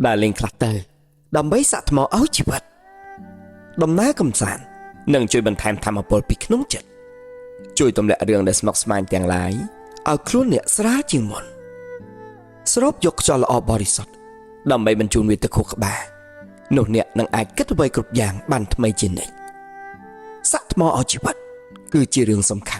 ដែលលេងខ្លះទៅដើម្បីសាក់ថ្មឲ្យជីវិតដំណើរកំសាន្តនឹងជួយបន្ថែមធម៌ពលពីក្នុងចិត្តជួយទម្លាក់រឿងដែលស្មុគស្មាញទាំងឡាយឲ្យខ្លួនអ្នកស្រាលជាងមុនស្រូបយកខ្យល់ល្អបរិសុទ្ធដើម្បីបញ្ជូនវាទៅខួរក្បាលនោះអ្នកនឹងអាចគិតអ្វីគ្រប់យ៉ាងបានថ្មីជានិច្ចសាក់ថ្មឲ្យជីវិតគឺជារឿងសំខាន់